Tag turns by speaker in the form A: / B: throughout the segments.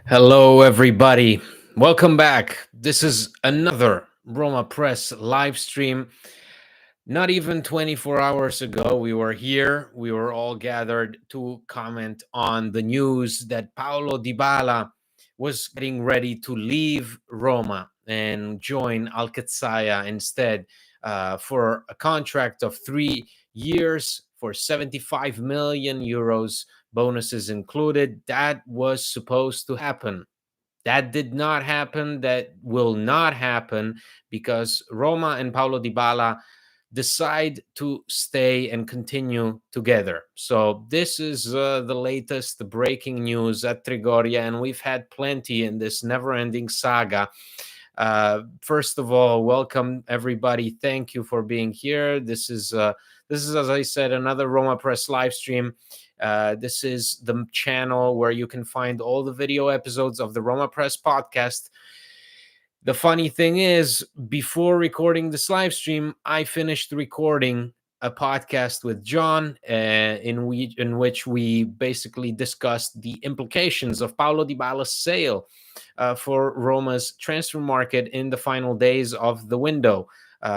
A: Hello, everybody. Welcome back. This is another Roma Press live stream. Not even 24 hours ago, we were here. We were all gathered to comment on the news that Paulo Dybala was getting ready to leave Roma and join Al instead for a contract of 3 years for 75 million euros, bonuses included. That was supposed to happen. That did not happen. That will not happen because Roma and Paulo Dybala decide to stay and continue together. So this is the latest breaking news at Trigoria, and we've had plenty in this never-ending saga. First of all, welcome everybody. Thank you for being here. This is, as I said, another Roma Press live stream. This is the channel where you can find all the video episodes of the Roma Press podcast. The funny thing is, before recording this live stream, I finished recording a podcast with John in which we basically discussed the implications of Paulo Dybala's sale for Roma's transfer market in the final days of the window.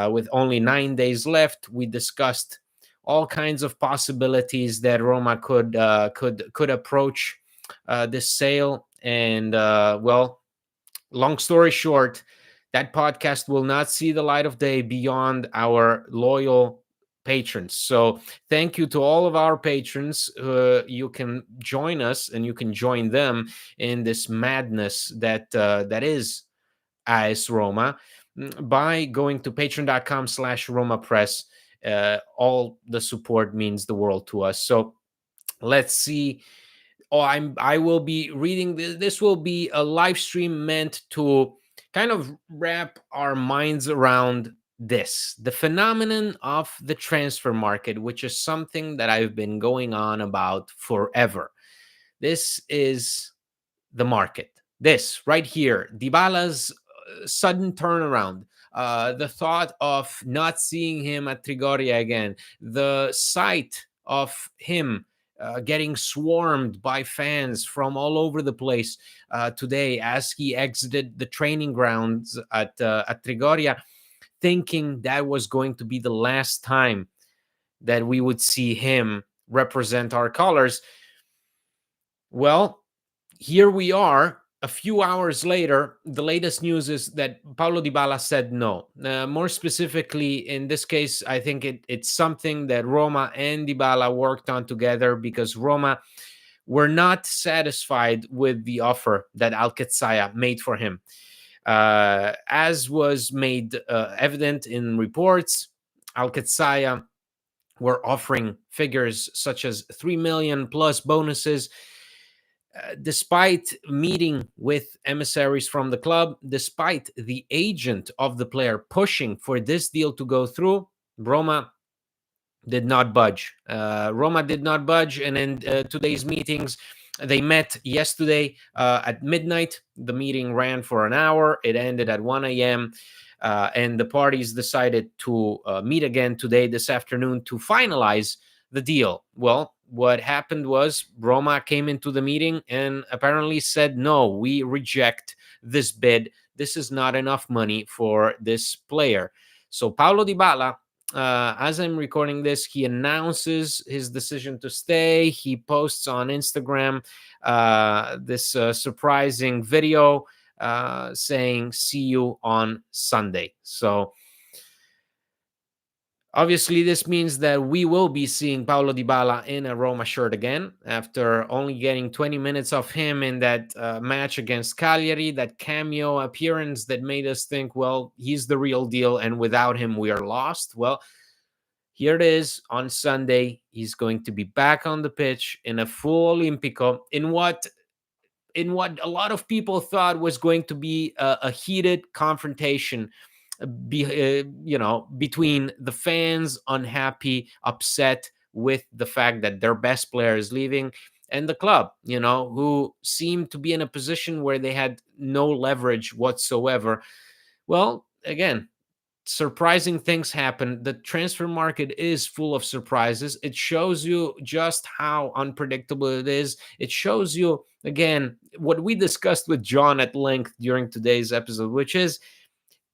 A: With only 9 days left, we discussed all kinds of possibilities that Roma could approach this sale. And long story short, that podcast will not see the light of day beyond our loyal patrons. So thank you to all of our patrons. You can join us and you can join them in this madness that is AS Roma by going to patreon.com/Roma Press. All the support means the world to us. So let's see. I will be reading this. This will be a live stream meant to kind of wrap our minds around the phenomenon of the transfer market, which is something that I've been going on about forever. This is the market. This right here, Dybala's sudden turnaround, the thought of not seeing him at Trigoria again, the sight of him getting swarmed by fans from all over the place today as he exited the training grounds at Trigoria, thinking that was going to be the last time that we would see him represent our colors. Well, here we are. A few hours later, the latest news is that Paulo Dybala said no. More specifically, in this case, I think it's something that Roma and Dybala worked on together because Roma were not satisfied with the offer that Al made for him. As was made evident in reports, Al were offering figures such as 3 million plus bonuses. Despite meeting with emissaries from the club, despite the agent of the player pushing for this deal to go through, Roma did not budge. And in today's meetings, they met yesterday at midnight. The meeting ran for an hour. It ended at 1 a.m. And the parties decided to meet again today, this afternoon, to finalize the deal. Well, what happened was Roma came into the meeting and apparently said, no, we reject this bid. This is not enough money for this player. So Paulo Dybala, as I'm recording this, he announces his decision to stay. He posts on Instagram this surprising video saying, see you on Sunday. So obviously, this means that we will be seeing Paulo Dybala in a Roma shirt again after only getting 20 minutes of him in that match against Cagliari, that cameo appearance that made us think, well, he's the real deal, and without him, we are lost. Well, here it is on Sunday. He's going to be back on the pitch in a full Olimpico in what a lot of people thought was going to be a heated confrontation between the fans, unhappy, upset with the fact that their best player is leaving, and the club, who seemed to be in a position where they had no leverage whatsoever. Well, again, surprising things happen. The transfer market is full of surprises. It shows you just how unpredictable it is. It shows you again, what we discussed with John at length during today's episode, which is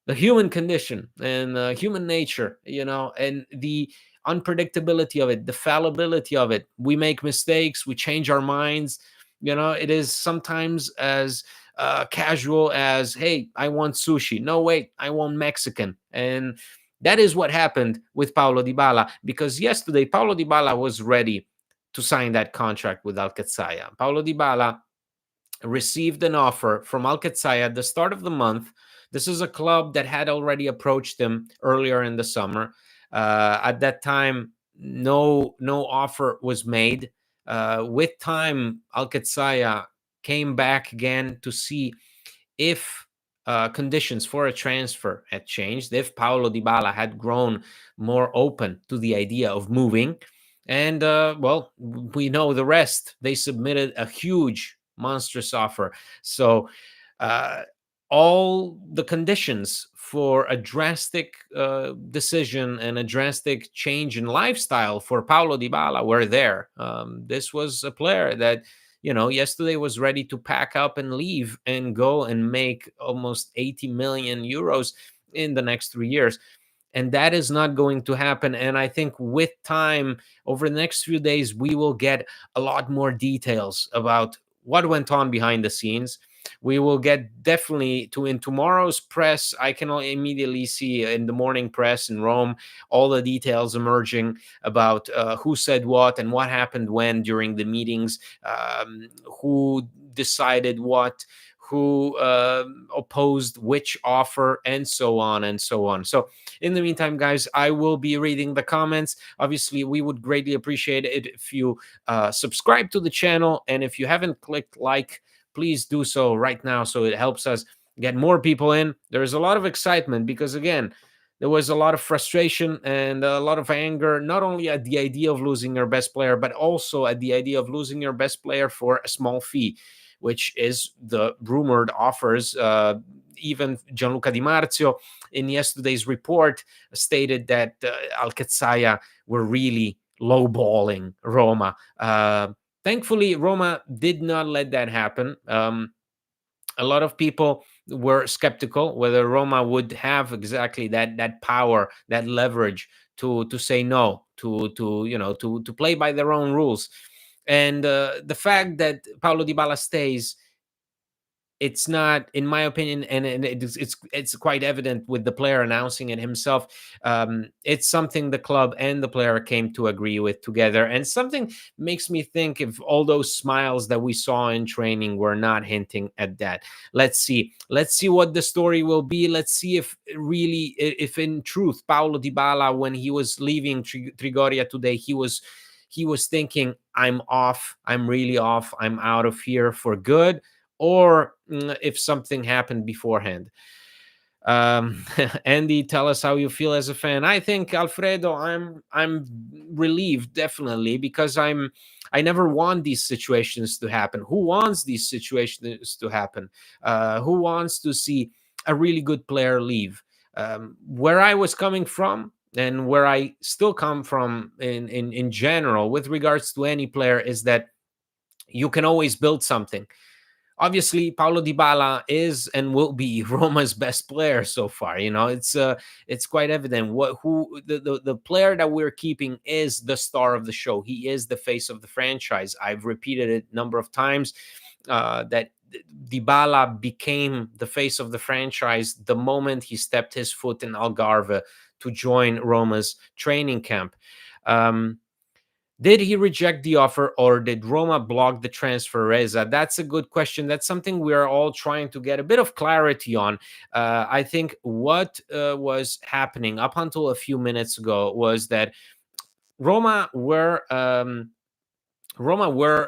A: the human condition and human nature, and the unpredictability of it, the fallibility of it. We make mistakes, we change our minds. It is sometimes as casual as, hey, I want sushi. No, wait, I want Mexican. And that is what happened with Paulo Dybala, because yesterday Paulo Dybala was ready to sign that contract with Alcatzaya. Paulo Dybala received an offer from Alcatzaya at the start of the month. This is a club that had already approached him earlier in the summer. At that time, no offer was made. With time, Alcatzaya came back again to see if conditions for a transfer had changed, if Paulo Dybala had grown more open to the idea of moving. And, well, we know the rest. They submitted a huge, monstrous offer. So, uh, all the conditions for a drastic decision and a drastic change in lifestyle for Paulo Dybala were there. This was a player that, yesterday was ready to pack up and leave and go and make almost 80 million euros in the next 3 years. And that is not going to happen. And I think with time, over the next few days, we will get a lot more details about what went on behind the scenes. We will get definitely to in tomorrow's press. I can immediately see in the morning press in Rome all the details emerging about who said what and what happened when during the meetings, who decided what, who opposed which offer, and so on and so on. So in the meantime, guys, I will be reading the comments. Obviously, we would greatly appreciate it if you subscribe to the channel, and if you haven't clicked like, please do so right now, so it helps us get more people in. There's a lot of excitement because, again, there was a lot of frustration and a lot of anger, not only at the idea of losing your best player, but also at the idea of losing your best player for a small fee, which is the rumored offers. Even Gianluca Di Marzio, in yesterday's report, stated that Alcatzaya were really lowballing Roma. Thankfully, Roma did not let that happen. A lot of people were skeptical whether Roma would have exactly that power, that leverage to say no, to play by their own rules. And the fact that Paulo Dybala stays, it's not, in my opinion, and it's quite evident with the player announcing it himself. It's something the club and the player came to agree with together, and something makes me think if all those smiles that we saw in training were not hinting at that. Let's see what the story will be. Let's see if really, if in truth, Paulo Dybala, when he was leaving Trigoria today, he was thinking, I'm off, I'm really off, I'm out of here for good, or if something happened beforehand. Andy, tell us how you feel as a fan. I think, Alfredo, I'm relieved, definitely, because I never want these situations to happen. Who wants these situations to happen? Who wants to see a really good player leave? Where I was coming from, and where I still come from in general with regards to any player, is that you can always build something. Obviously, Paulo Dybala is and will be Roma's best player so far. It's quite evident who the player that we're keeping is the star of the show. He is the face of the franchise. I've repeated it a number of times, that Dybala became the face of the franchise the moment he stepped his foot in Algarve to join Roma's training camp. Did he reject the offer, or did Roma block the transfer, Reza? That's a good question. That's something we are all trying to get a bit of clarity on. I think what was happening up until a few minutes ago was that Roma were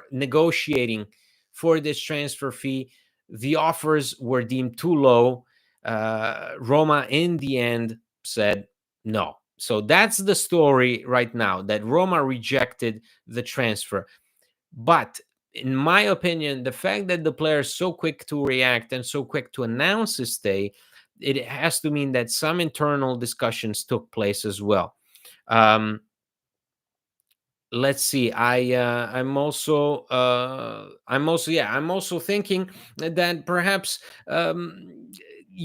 A: negotiating for this transfer fee. The offers were deemed too low. Roma, in the end, said no. So that's the story right now, that Roma rejected the transfer. But in my opinion, the fact that the player is so quick to react and so quick to announce his stay, it has to mean that some internal discussions took place as well. Um, let's see. I'm also thinking that perhaps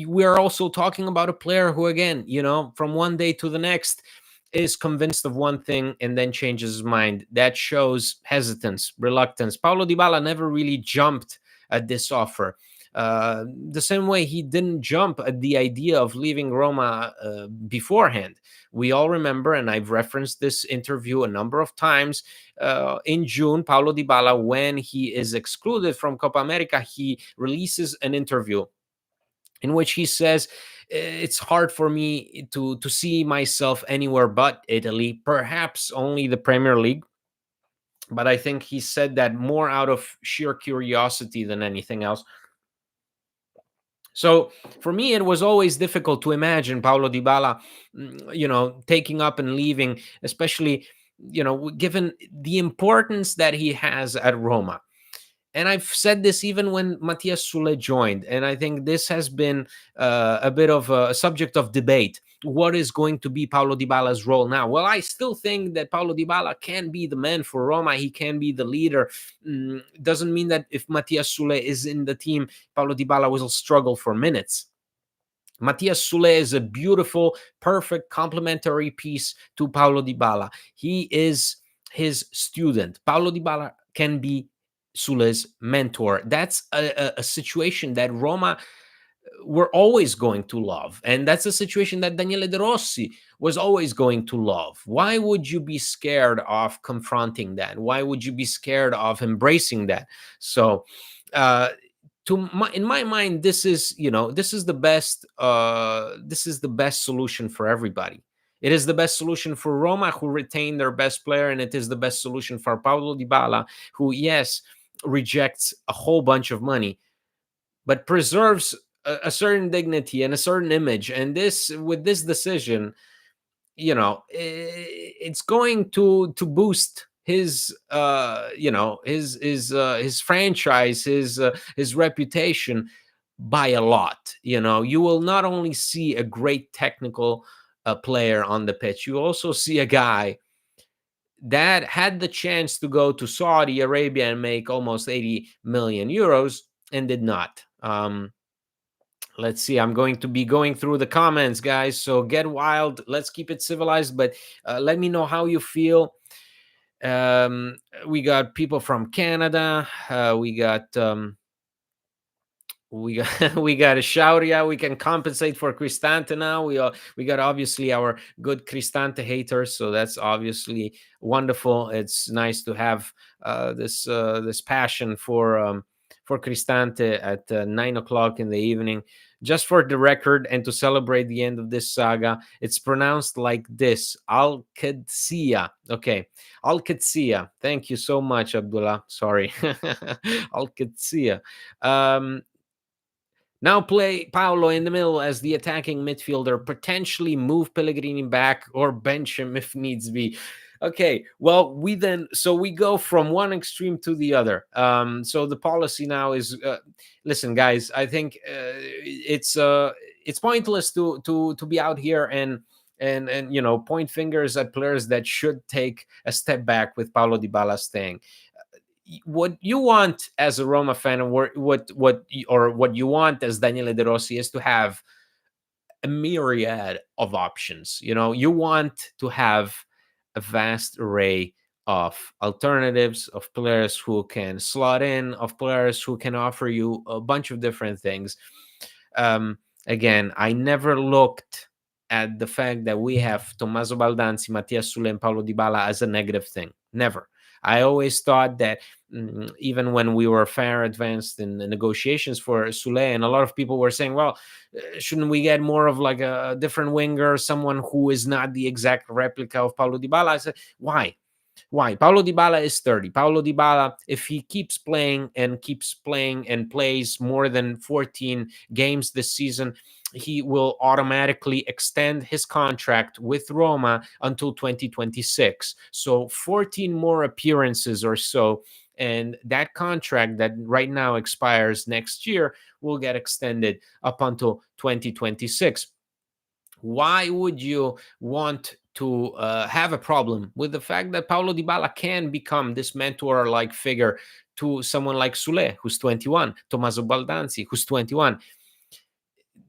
A: we're also talking about a player who, again, from one day to the next, is convinced of one thing and then changes his mind. That shows hesitance, reluctance. Paulo Dybala never really jumped at this offer. The same way he didn't jump at the idea of leaving Roma beforehand. We all remember, and I've referenced this interview a number of times. In June, Paulo Dybala, when he is excluded from Copa America, he releases an interview in which he says, it's hard for me to see myself anywhere but Italy, perhaps only the Premier League. But I think he said that more out of sheer curiosity than anything else. So for me, it was always difficult to imagine Paulo Dybala, taking up and leaving, especially, given the importance that he has at Roma. And I've said this even when Matthias Sule joined, and I think this has been a bit of a subject of debate. What is going to be Paulo Dybala's role now? Well, I still think that Paulo Dybala can be the man for Roma. He can be the leader. Doesn't mean that if Matthias Sule is in the team, Paulo Dybala will struggle for minutes. Matthias Sule is a beautiful, perfect complementary piece to Paulo Dybala. He is his student. Paulo Dybala can be Sule's mentor. That's a situation that Roma were always going to love. And that's a situation that Daniele De Rossi was always going to love. Why would you be scared of confronting that? Why would you be scared of embracing that? So, in my mind, this is the best solution for everybody. It is the best solution for Roma, who retain their best player, and it is the best solution for Paulo Dybala, who, yes, rejects a whole bunch of money, but preserves a certain dignity and a certain image. And with this decision, it's going to boost his his franchise, his reputation by a lot. You will not only see a great technical player on the pitch, you also see a guy that had the chance to go to Saudi Arabia and make almost 80 million euros and did not. Let's see. I'm going to be going through the comments, guys. So get wild. Let's keep it civilized, but let me know how you feel. We got people from Canada. We got we got we got a Shauria. We can compensate for Cristante now. We got obviously our good Cristante haters, so that's obviously wonderful. It's nice to have this passion for Cristante at 9 o'clock in the evening. Just for the record, and to celebrate the end of this saga, it's pronounced like this: Al Qadsiya. Okay, Al Qadsiya. Thank you so much, Abdullah. Sorry, Al Qadsiya. Now play Paulo in the middle as the attacking midfielder, potentially move Pellegrini back or bench him if needs be. Okay, well, we go from one extreme to the other. So the policy now is, listen, guys, I think it's pointless to be out here and point fingers at players that should take a step back with Paulo Dybala staying. What you want as a Roma fan, and what you want as Daniele De Rossi, is to have a myriad of options. You want to have a vast array of alternatives, of players who can slot in, of players who can offer you a bunch of different things. Again, I never looked at the fact that we have Tommaso Baldanzi, Matthias Sule, and Paulo Dybala as a negative thing. Never. I always thought that even when we were far advanced in the negotiations for Sule, and a lot of people were saying, well, shouldn't we get more of like a different winger, someone who is not the exact replica of Paulo Dybala? I said, why? Why? Paulo Dybala is 30. Paulo Dybala, if he keeps playing and plays more than 14 games this season, he will automatically extend his contract with Roma until 2026. So 14 more appearances or so, and that contract that right now expires next year will get extended up until 2026. Why would you want to have a problem with the fact that Paulo Dybala can become this mentor-like figure to someone like Sule, who's 21, Tommaso Baldanzi, who's 21.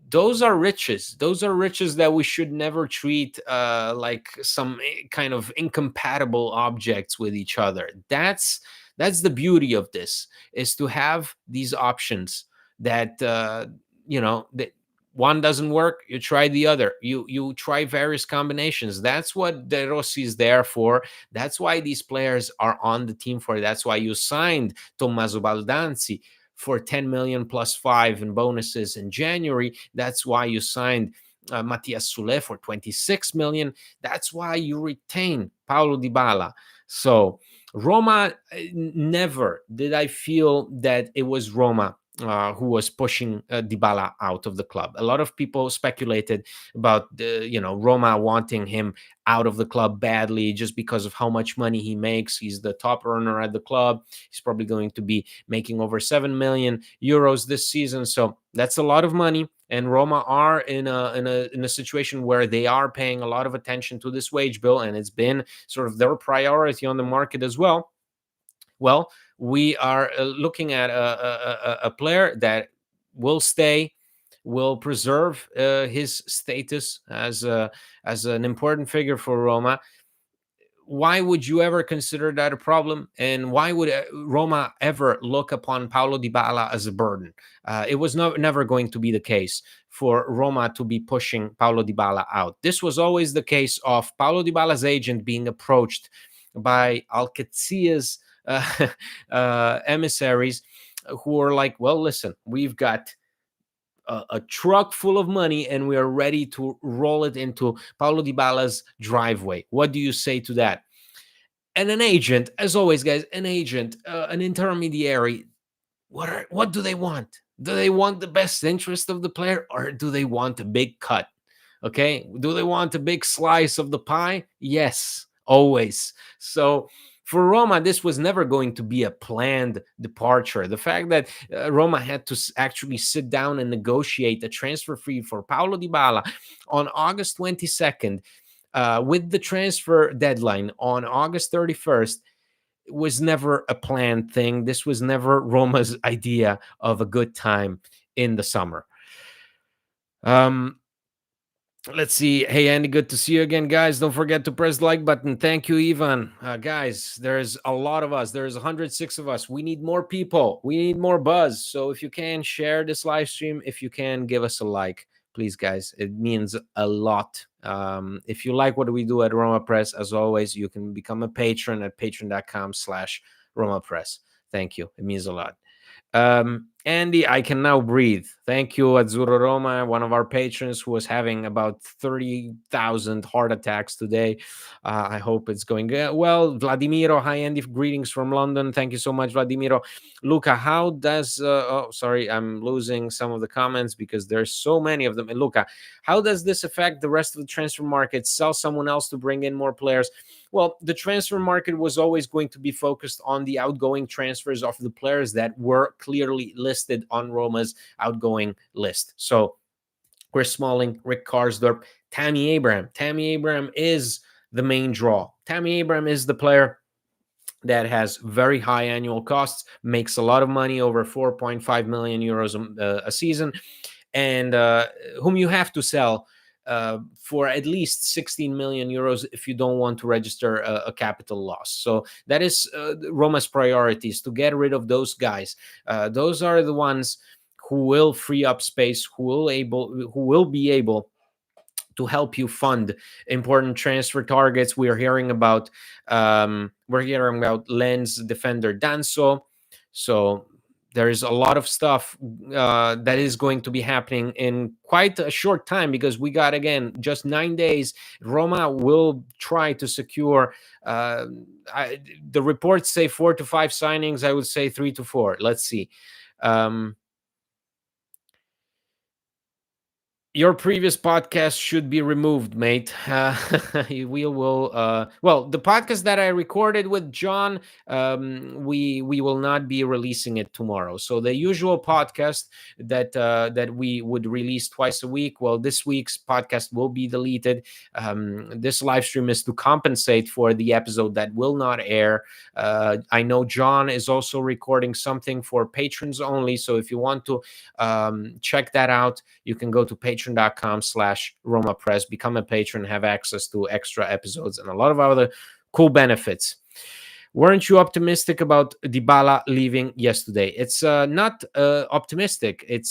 A: Those are riches. Those are riches that we should never treat like some kind of incompatible objects with each other. That's the beauty of this, is to have these options that that one doesn't work, you try the other. You try various combinations. That's what De Rossi is there for. That's why these players are on the team for. That's why you signed Tommaso Baldanzi for 10 million plus 5 in bonuses in January. That's why you signed Matias Sule for 26 million. That's why you retain Paulo Dybala. So Roma, never did I feel that it was Roma who was pushing Dybala out of the club. A lot of people speculated about Roma wanting him out of the club badly just because of how much money he makes. He's the top earner at the club. He's probably going to be making over 7 million euros this season. So that's a lot of money. And Roma are in a situation where they are paying a lot of attention to this wage bill, and it's been sort of their priority on the market as well. Well, we are looking at a player that will stay, will preserve his status as an important figure for Roma. Why would you ever consider that a problem? And why would Roma ever look upon Paulo Dybala as a burden? It was never going to be the case for Roma to be pushing Paulo Dybala out. This was always the case of Paulo Dybala's agent being approached by Alcacea's emissaries, who are like, well, listen, we've got a truck full of money and we are ready to roll it into Paulo Dybala's driveway. What do you say to that? And an agent, as always, guys, an agent, an intermediary, what do they want? Do they want the best interest of the player, or do they want a big cut? Okay. Do they want a big slice of the pie? Yes, always. So for Roma, this was never going to be a planned departure. The fact that Roma had to actually sit down and negotiate a transfer fee for Paulo Dybala on August 22nd, with the transfer deadline on August 31st, was never a planned thing. This was never Roma's idea of a good time in the summer. Let's see. Hey, Andy, good to see you again, guys. Don't forget to press the like button. Thank you, Ivan. Guys, there's a lot of us. There's 106 of us. We need more people. We need more buzz. So if you can, share this live stream. If you can, give us a like, please, guys. It means a lot. If you like what we do at Roma Press, as always, you can become a patron at patreon.com/Roma Press. Thank you. It means a lot. Andy, I can now breathe. Thank you, Azzurro Roma, one of our patrons who was having about 30,000 heart attacks today. I hope it's going well. Vladimiro, hi, Andy. Greetings from London. Thank you so much, Vladimiro. Luca, how does... oh, sorry, I'm losing some of the comments because there's so many of them. And Luca, how does this affect the rest of the transfer market? Sell someone else to bring in more players? Well, the transfer market was always going to be focused on the outgoing transfers of the players that were clearly listed on Roma's outgoing list. So Chris Smalling, Rick Karsdorp, Tammy Abraham. Tammy Abraham is the main draw. Tammy Abraham is the player that has very high annual costs, makes a lot of money, over 4.5 million euros a season, and whom you have to sell for at least 16 million euros if you don't want to register a capital loss. So that is Roma's priorities, to get rid of those guys. Those are the ones who will free up space, who will be able to help you fund important transfer targets. We're hearing about Lens defender Danso. So there is a lot of stuff that is going to be happening in quite a short time, because we got, again, just 9 days. Roma will try to secure, the reports say 4 to 5 signings. I would say 3 to 4. Let's see. Your previous podcast should be removed, mate. We will. Well, the podcast that I recorded with John, we will not be releasing it tomorrow. So the usual podcast that we would release twice a week. Well, this week's podcast will be deleted. This live stream is to compensate for the episode that will not air. I know John is also recording something for patrons only. So if you want to check that out, you can go to patreon.com/Roma Press, become a patron, have access to extra episodes and a lot of other cool benefits. Weren't you optimistic about Dybala leaving yesterday? It's not optimistic. It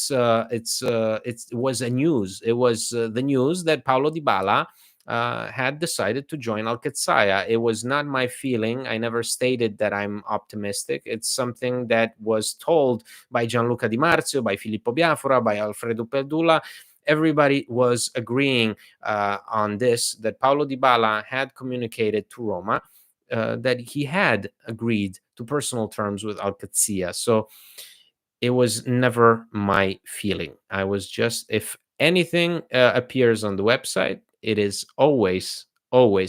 A: was a news. It was the news that Paulo Dybala had decided to join Al-Qadsiya. It was not my feeling. I never stated that I'm optimistic. It's something that was told by Gianluca Di Marzio, by Filippo Biafora, by Alfredo Perdula. Everybody was agreeing on this, that Paulo Dybala had communicated to Roma that he had agreed to personal terms with Al-Qadsiya. So it was never my feeling. I was just, if anything appears on the website, it is always,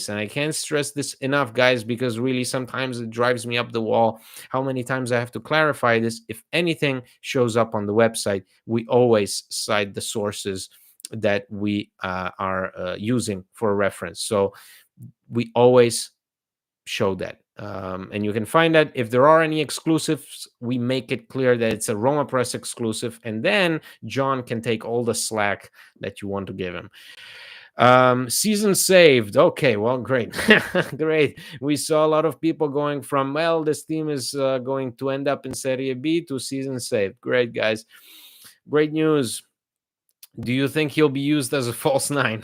A: and I can't stress this enough, guys, because really sometimes it drives me up the wall how many times I have to clarify this. If anything shows up on the website, we always cite the sources that we are using for reference. So we always show that. And you can find that if there are any exclusives, we make it clear that it's a Roma Press exclusive, and then John can take all the slack that you want to give him. Season saved. Okay, well, great. Great. We saw a lot of people going from, well, this team is going to end up in Serie B, to season saved. Great, guys. Great news. Do you think he'll be used as a false nine?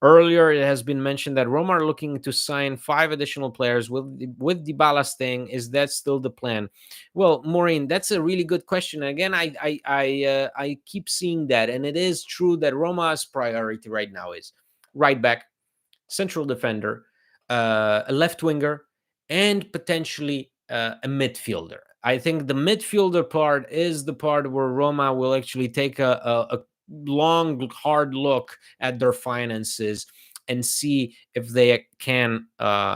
A: Earlier, it has been mentioned that Roma are looking to sign 5 additional players with Dybala staying. Is that still the plan? Well, Maureen, that's a really good question. Again, I keep seeing that, and it is true that Roma's priority right now is right back, central defender, a left winger, and potentially a midfielder. I think the midfielder part is the part where Roma will actually take a long, hard look at their finances and see if they can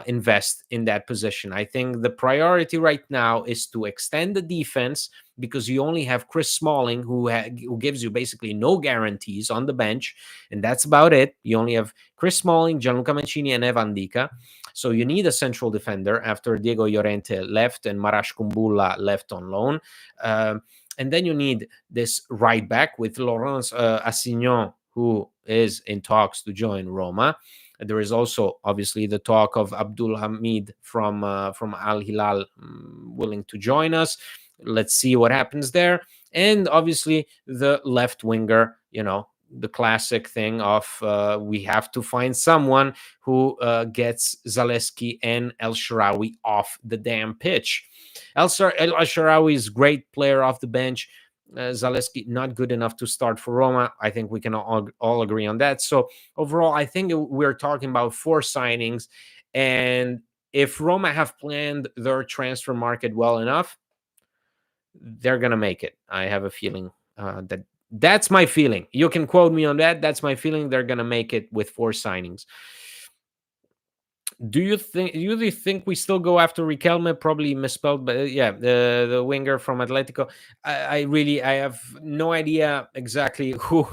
A: invest in that position. I think the priority right now is to extend the defense, because you only have Chris Smalling, who gives you basically no guarantees on the bench, and that's about it. You only have Chris Smalling, Gianluca Mancini, and Evan Dika. So you need a central defender after Diego Llorente left and Marash Kumbulla left on loan. And then you need this right back with Laurence Assignon, who is in talks to join Roma. There is also obviously the talk of Abdul Hamid from Al Hilal willing to join us. Let's see what happens there. And obviously the left winger, the classic thing of we have to find someone who gets Zalewski and El Shaarawy off the damn pitch. El Shaarawy is great player off the bench. Zalewski not good enough to start for Roma. I think we can all agree on that. So overall, I think we're talking about 4 signings. And if Roma have planned their transfer market well enough, they're going to make it. I have a feeling that's my feeling. You can quote me on that. That's my feeling. They're going to make it with 4 signings. Do you think we still go after Riquelme? Probably misspelled, but yeah, the winger from Atletico. I have no idea exactly who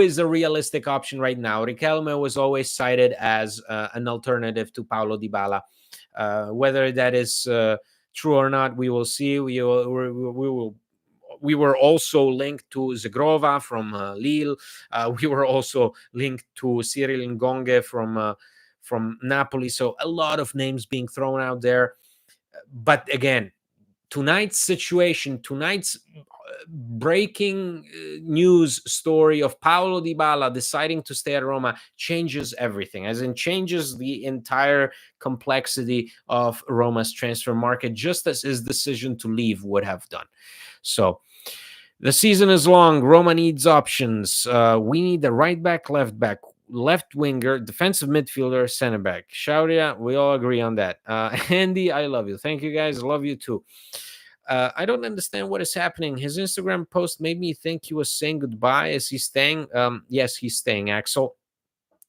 A: is a realistic option right now. Riquelme was always cited as an alternative to Paulo Dybala. Whether that is true or not, we will see. We were also linked to Zegrova from Lille. We were also linked to Cyril Ngonge from Napoli. So a lot of names being thrown out there. But again, tonight's breaking news story of Paulo Dybala deciding to stay at Roma changes everything, as in changes the entire complexity of Roma's transfer market, just as his decision to leave would have done. So the season is long. Roma needs options. We need the right back, left back, left winger, defensive midfielder, center back. Shauria, we all agree on that. Andy, I love you. Thank you, guys. Love you too. I don't understand what is happening. His Instagram post made me think he was saying goodbye. Is he staying? Yes, he's staying, Axel.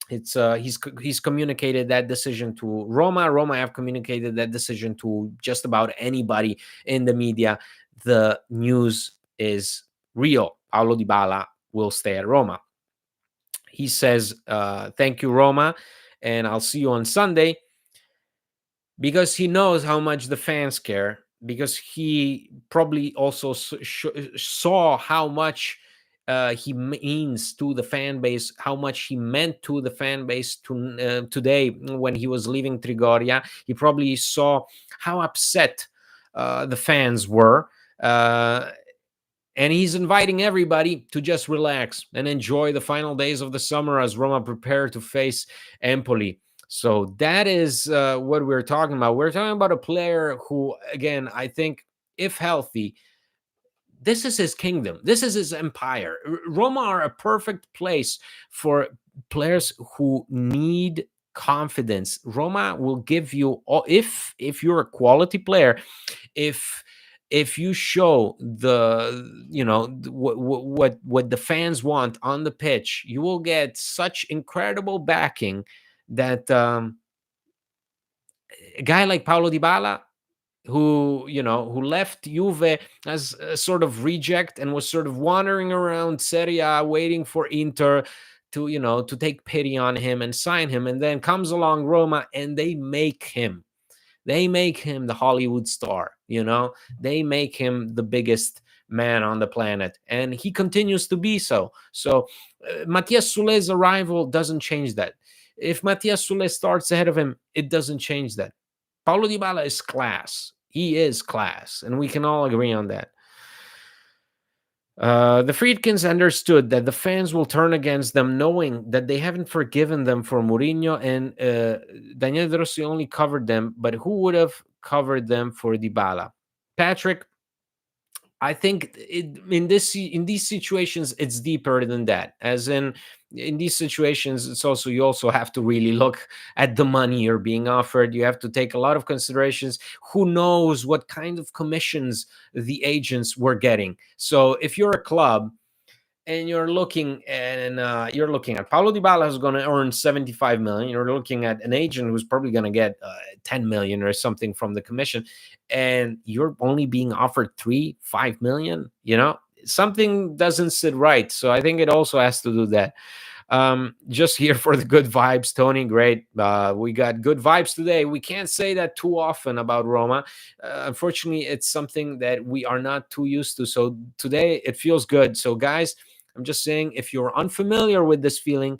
A: It's he's communicated that decision to Roma. Roma have communicated that decision to just about anybody in the media. The news is real. Paulo Dybala will stay at Roma. He says, "Thank you, Roma, and I'll see you on Sunday," because he knows how much the fans care. Because he probably also saw how much he means to the fan base, how much he meant to the fan base today when he was leaving Trigoria. He probably saw how upset the fans were. And he's inviting everybody to just relax and enjoy the final days of the summer as Roma prepare to face Empoli. So that is what we're talking about. We're talking about a player who, again, I think, if healthy, this is his kingdom. This is his empire. Roma are a perfect place for players who need confidence. Roma will give you, if you're a quality player, if you show what the fans want on the pitch, you will get such incredible backing that a guy like Paulo Dybala, who left Juve as a sort of reject and was sort of wandering around Serie A waiting for Inter to take pity on him and sign him, and then comes along Roma and they make him the Hollywood star. They make him the biggest man on the planet, and he continues to be so. So Matias Soule's arrival doesn't change that. If Matias Soule starts ahead of him, it doesn't change that. Paulo Dybala is class. He is class, and we can all agree on that. The Friedkins understood that the fans will turn against them, knowing that they haven't forgiven them for Mourinho, and Daniele De Rossi only covered them, but who would have covered them for Dybala? Patrick, I think in these situations, it's deeper than that. As in these situations, you also have to really look at the money you're being offered. You have to take a lot of considerations. Who knows what kind of commissions the agents were getting? So if you're a club and you're looking at Paulo Dybala, who's going to earn 75 million. You're looking at an agent who's probably going to get 10 million or something from the commission, and you're only being offered 3-5 million. Something doesn't sit right. So I think it also has to do that. Just here for the good vibes, Tony. Great. We got good vibes today. We can't say that too often about Roma. Unfortunately, it's something that we are not too used to. So today it feels good. So guys, I'm just saying, if you're unfamiliar with this feeling,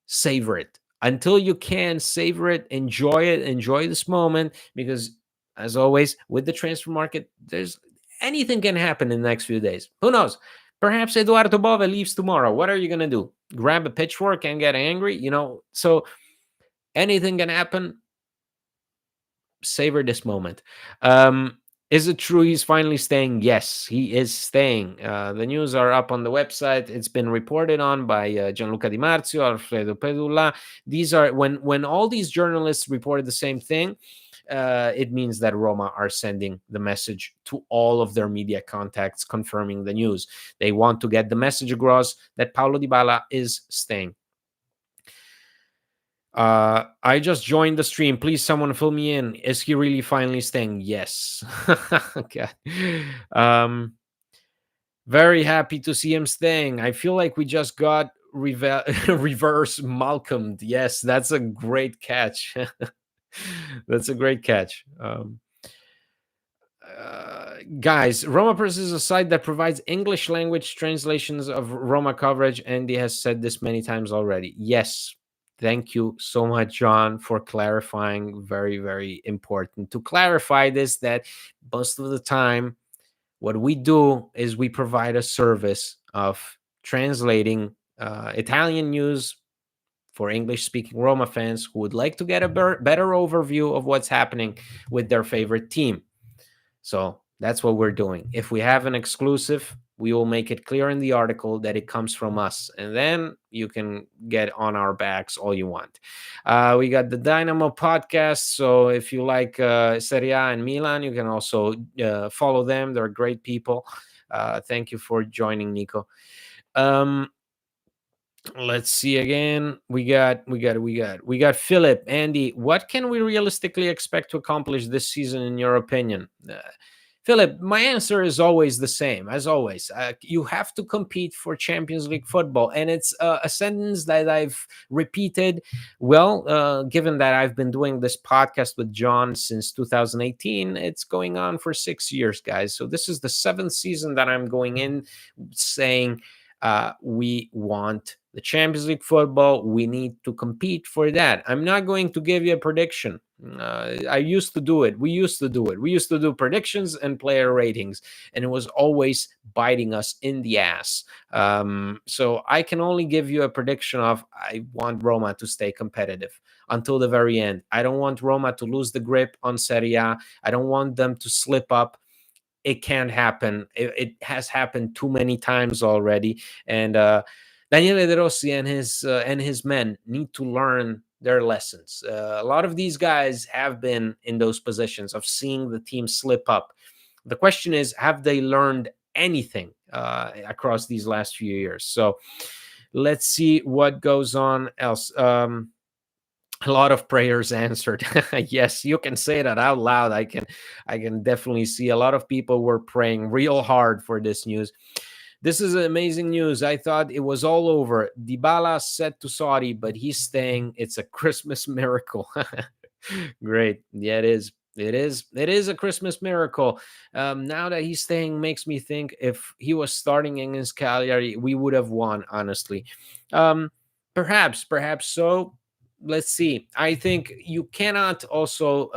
A: savor it. Until you can, savor it, enjoy this moment, because as always with the transfer market, anything can happen in the next few days. Who knows? Perhaps Eduardo Bove leaves tomorrow. What are you going to do? Grab a pitchfork and get angry? So anything can happen. Savor this moment. Is it true he's finally staying? Yes, he is staying. The news are up on the website. It's been reported on by Gianluca Di Marzio, Alfredo Pedula. These are when all these journalists reported the same thing. It means that Roma are sending the message to all of their media contacts, confirming the news. They want to get the message across that Paulo Dybala is staying. I just joined the stream. Please, someone fill me in. Is he really finally staying? Yes. Okay. Very happy to see him staying. I feel like we just got reverse Malcolmed. Yes, that's a great catch. That's a great catch. Guys, Roma Press is a site that provides English language translations of Roma coverage. Andy has said this many times already. Yes. Thank you so much, John, for clarifying. Very, very important to clarify this, that most of the time, what we do is we provide a service of translating Italian news for English-speaking Roma fans who would like to get a better overview of what's happening with their favorite team. So That's what we're doing. If we have an exclusive, we will make it clear in the article that it comes from us, and then you can get on our backs all you want. We got the Dynamo podcast, so if you like Serie A and Milan, you can also follow them. They're great people. Thank you for joining, Nico. Um, let's see again. We got Philip, Andy. What can we realistically expect to accomplish this season, in your opinion? Philip, my answer is always the same, as always. You have to compete for Champions League football, and it's a sentence that I've repeated. Well, given that I've been doing this podcast with John since 2018, it's going on for 6 years, guys. So this is the seventh season that I'm going in saying we want the Champions League football. We need to compete for that. I'm not going to give you a prediction. I used to do it. We used to do it. We used to do predictions and player ratings, and it was always biting us in the ass. So I can only give you a prediction of I want Roma to stay competitive until the very end. I don't want Roma to lose the grip on Serie A. I don't want them to slip up. It can't happen. It has happened too many times already, and Daniele De Rossi and his men need to learn their lessons. A lot of these guys have been in those positions of seeing the team slip up. The question is, have they learned anything across these last few years? So let's see what goes on else. A lot of prayers answered. Yes, you can say that out loud. I can definitely see a lot of people were praying real hard for this news. This is amazing news. I thought it was all over. Dybala set to Saudi, but he's staying. It's a Christmas miracle. Great. Yeah, it is. It is a Christmas miracle. Now that he's staying makes me think if he was starting against Cagliari, we would have won, honestly. Um, perhaps so. Let's see. I think you cannot also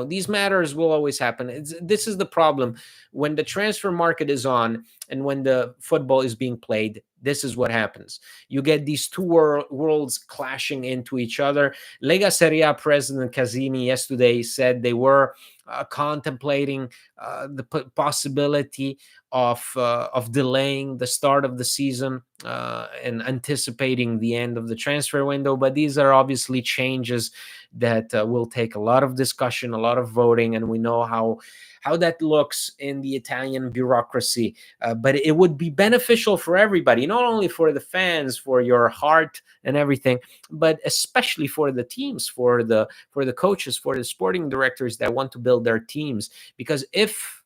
A: these matters will always happen. This is the problem when the transfer market is on and when the football is being played. This is what happens. You get these two worlds clashing into each other. Lega Serie A president Casini yesterday said they were contemplating the possibility of delaying the start of the season and anticipating the end of the transfer window. But these are obviously changes that will take a lot of discussion, a lot of voting, and we know how that looks in the Italian bureaucracy. But it would be beneficial for everybody, not only for the fans, for your heart and everything, but especially for the teams, for the coaches, for the sporting directors that want to build their teams. Because if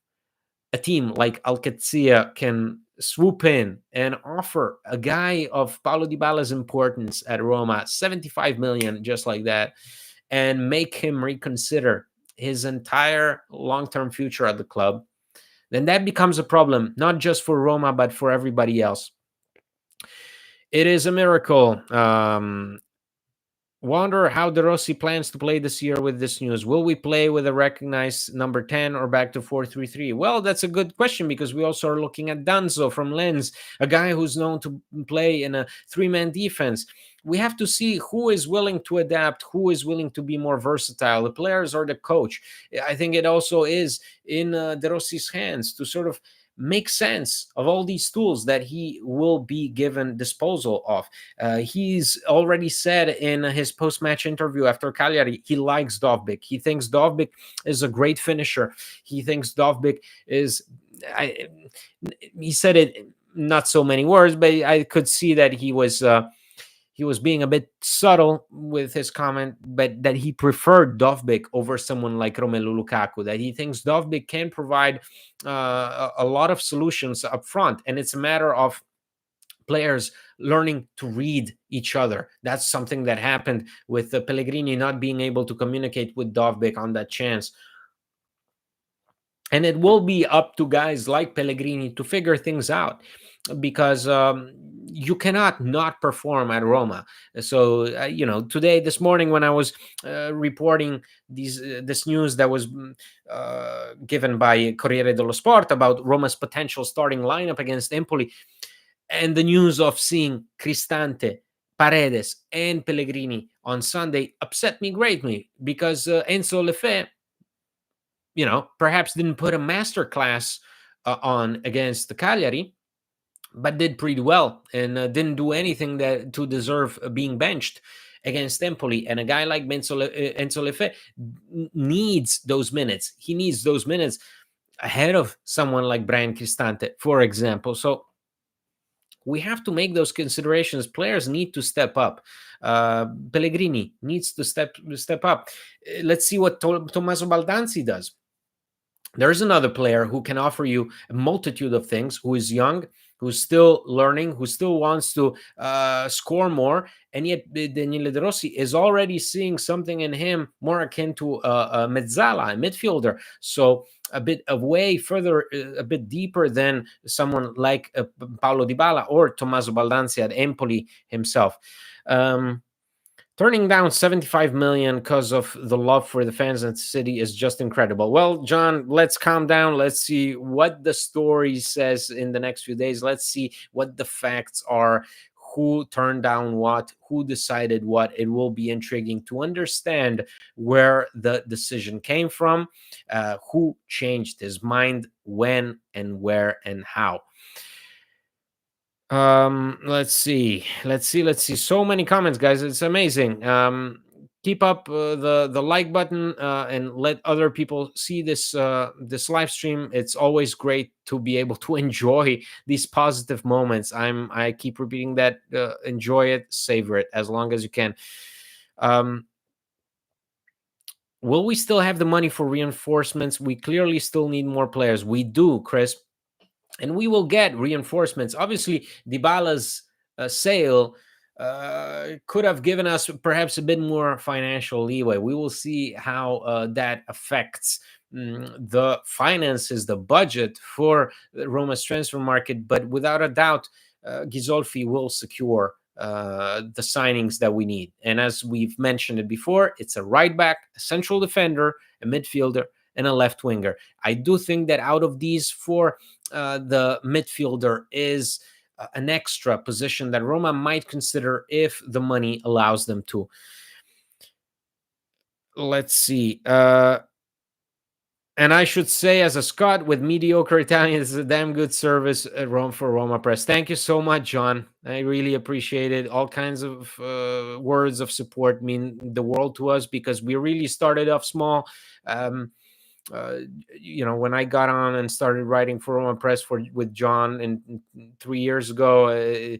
A: a team like Alcazia can swoop in and offer a guy of Paulo Dybala's importance at Roma 75 million, just like that, and make him reconsider his entire long-term future at the club, then that becomes a problem, not just for Roma, but for everybody else. It is a miracle. Wonder how De Rossi plans to play this year with this news. Will we play with a recognized number 10 or back to 4-3-3? Well, that's a good question because we also are looking at Danzo from Lens, a guy who's known to play in a three-man defense. We have to see who is willing to adapt, who is willing to be more versatile, the players or the coach. I think it also is in De Rossi's hands to sort of make sense of all these tools that he will be given disposal of. He's already said in his post-match interview after Cagliari, he likes Dovbyk. He thinks Dovbyk is a great finisher. He thinks Dovbyk is... he said it not so many words, but I could see that he was being a bit subtle with his comment, but that he preferred Dovbyk over someone like Romelu Lukaku, that he thinks Dovbyk can provide a lot of solutions up front. And it's a matter of players learning to read each other. That's something that happened with Pellegrini not being able to communicate with Dovbyk on that chance. And it will be up to guys like Pellegrini to figure things out, because you cannot not perform at Roma. So, this morning when I was reporting this news that was given by Corriere dello Sport about Roma's potential starting lineup against Empoli, and the news of seeing Cristante, Paredes, and Pellegrini on Sunday upset me greatly, because Enzo Lefebvre perhaps didn't put a master class on against the Cagliari, but did pretty well and didn't do anything that to deserve being benched against Empoli. And a guy like Enzo Lefe needs those minutes. He needs those minutes ahead of someone like Brian Cristante, for example. So we have to make those considerations. Players need to step up. Pellegrini needs to step up. Let's see what Tommaso Baldanzi does. There's another player who can offer you a multitude of things, who is young, who's still learning, who still wants to score more. And yet Daniele De Rossi is already seeing something in him more akin to a mezzala, a midfielder. So a bit away further, a bit deeper than someone like Paulo Dybala or Tommaso Baldanzi at Empoli himself. Turning down 75 million because of the love for the fans and the city is just incredible. Well, John, let's calm down. Let's see what the story says in the next few days. Let's see what the facts are, who turned down what, who decided what. It will be intriguing to understand where the decision came from, who changed his mind, when and where and how. Let's see. So many comments, guys. It's amazing. Keep up the like button and let other people see this live stream. It's always great to be able to enjoy these positive moments. I keep repeating that. Enjoy it, savor it as long as you can. Will we still have the money for reinforcements? We clearly still need more players. We do, Chris. And we will get reinforcements. Obviously, Dybala's sale could have given us perhaps a bit more financial leeway. We will see how that affects the finances, the budget for Roma's transfer market. But without a doubt, Ghisolfi will secure the signings that we need. And as we've mentioned it before, it's a right back, a central defender, a midfielder, and a left winger. I do think that out of these four, the midfielder is an extra position that Roma might consider if the money allows them to. Let's see. And I should say, as a Scot with mediocre Italian, this is a damn good service at Rome for Roma Press. Thank you so much, John. I really appreciate it. All kinds of words of support mean the world to us because we really started off small. When I got on and started writing for Roma Press with John and 3 years ago,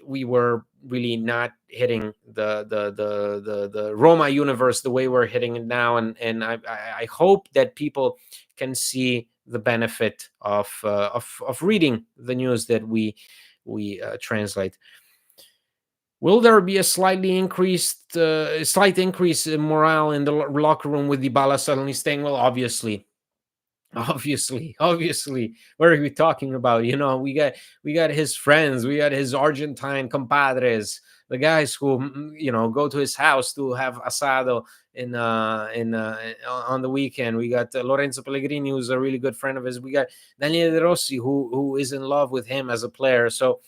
A: we were really not hitting the Roma universe the way we're hitting it now, and I hope that people can see the benefit of reading the news that we translate. Will there be a slight increase in morale in the locker room with Dybala suddenly staying? Well, obviously. What are we talking about? We got his friends, we got his Argentine compadres, the guys who go to his house to have asado on the weekend. We got Lorenzo Pellegrini, who's a really good friend of his. We got Daniele De Rossi, who is in love with him as a player. So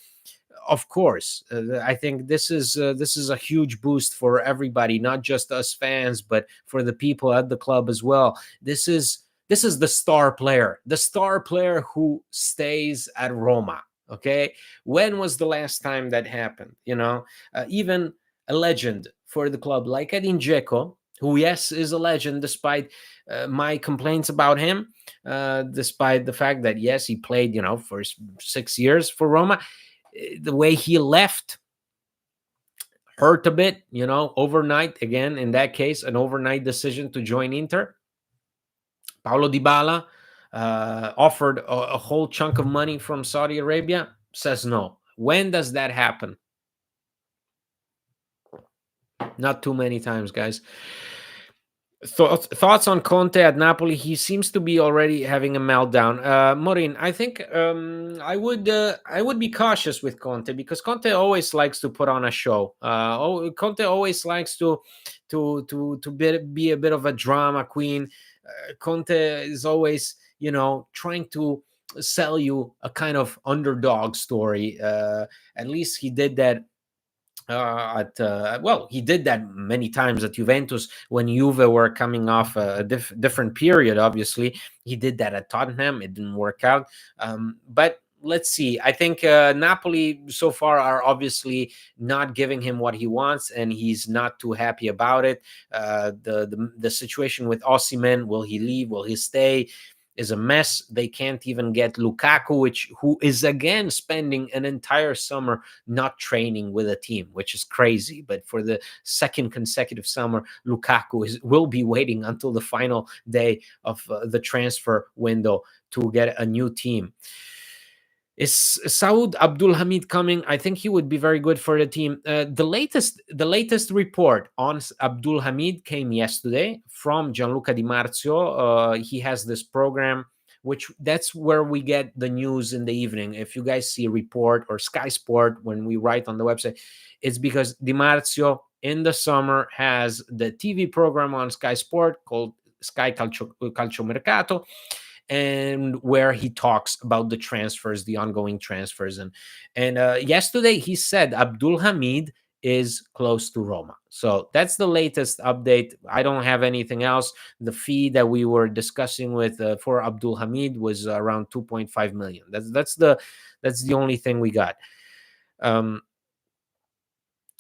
A: of course, I think this is a huge boost for everybody, not just us fans, but for the people at the club as well. This is the star player who stays at Roma. Okay, when was the last time that happened? Even a legend for the club like Edin Dzeko, who yes is a legend despite my complaints about him, despite the fact that yes he played for 6 years for Roma. The way he left hurt a bit, overnight. Again, in that case, an overnight decision to join Inter. Paulo Dybala offered a whole chunk of money from Saudi Arabia, says no. When does that happen? Not too many times, guys. Thoughts on Conte at Napoli? He seems to be already having a meltdown. Maureen, I think I would be cautious with Conte because Conte always likes to put on a show. Conte always likes to be a bit of a drama queen. Conte is always trying to sell you a kind of underdog story. At least he did that Well, he did that many times at Juventus when Juve were coming off a different period. Obviously, he did that at Tottenham. It didn't work out. But let's see. I think Napoli so far are obviously not giving him what he wants, and he's not too happy about it. The situation with Osimhen, will he leave? Will he stay? Is a mess. They can't even get Lukaku, who is again spending an entire summer not training with a team, which is crazy. But for the second consecutive summer, Lukaku will be waiting until the final day of the transfer window to get a new team. Is Saud Abdul Hamid coming? I think he would be very good for the team. The latest report on Abdul Hamid came yesterday from Gianluca Di Marzio. He has this program, which that's where we get the news in the evening. If you guys see a report or Sky Sport when we write on the website, it's because Di Marzio in the summer has the TV program on Sky Sport called Sky Calcio Mercato, and where he talks about the transfers, the ongoing transfers. And yesterday he said Abdul Hamid is close to Roma. So that's the latest update. I don't have anything else. The fee that we were discussing with for Abdul Hamid was around 2.5 million. That's the only thing we got.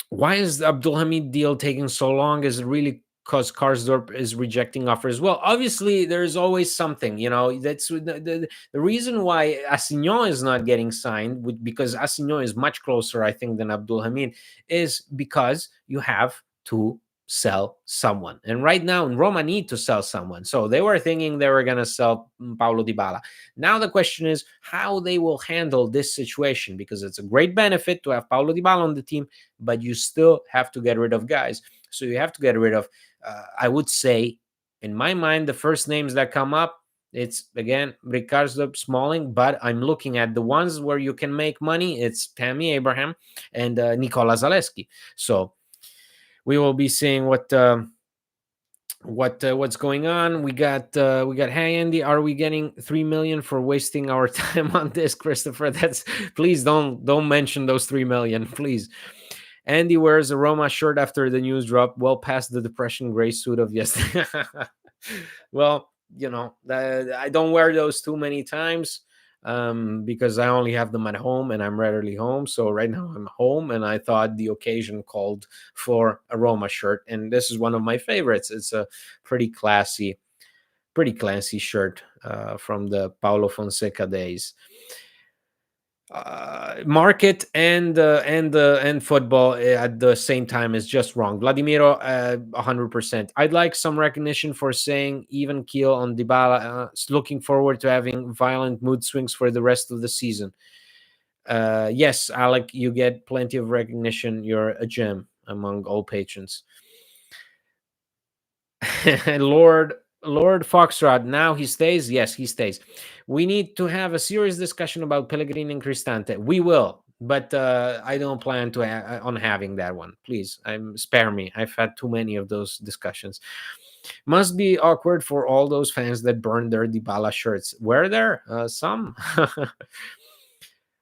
A: Why is the Abdul Hamid deal taking so long? Is it really because Karsdorp is rejecting offers? Well, obviously, there's always something. That's the reason why Assignon is not getting signed, because Assignon is much closer, I think, than Abdul Hamid, is because you have to sell someone. And right now, Roma need to sell someone. So they were thinking they were going to sell Paulo Dybala. Now the question is how they will handle this situation, because it's a great benefit to have Paulo Dybala on the team, but you still have to get rid of guys. So you have to get rid of, I would say, in my mind, the first names that come up, it's, again, Ricardo Smalling, but I'm looking at the ones where you can make money. It's Tammy Abraham and Nicola Zalewski. So we will be seeing what's going on. We got Hey Andy, are we getting 3 million for wasting our time on this, Christopher? That's, please don't mention those 3 million, please. Andy wears a Roma shirt after the news drop, well past the depression gray suit of yesterday. Well, I don't wear those too many times because I only have them at home and I'm rarely home. So right now I'm home, and I thought the occasion called for a Roma shirt, and this is one of my favorites. It's a pretty classy shirt from the Paulo Fonseca days. Market and football at the same time is just wrong. Vladimiro, 100%. I'd like some recognition for saying even keel on Dybala. Looking forward to having violent mood swings for the rest of the season. Yes, Alec, you get plenty of recognition. You're a gem among all patrons. Lord Foxtrot, now he stays? Yes, he stays. We need to have a serious discussion about Pellegrini and Cristante. We will, but I don't plan to on having that one. Please, spare me. I've had too many of those discussions. Must be awkward for all those fans that burned their Dybala shirts. Were there some?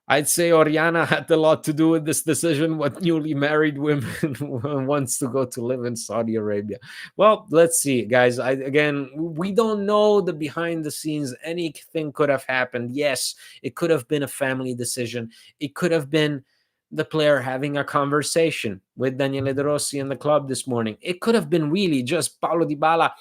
A: I'd say Oriana had a lot to do with this decision. What newly married women wants to go to live in Saudi Arabia? Well, let's see, guys. Again, we don't know the behind the scenes. Anything could have happened. Yes, it could have been a family decision. It could have been the player having a conversation with Daniele De Rossi in the club this morning. It could have been really just Paulo Dybala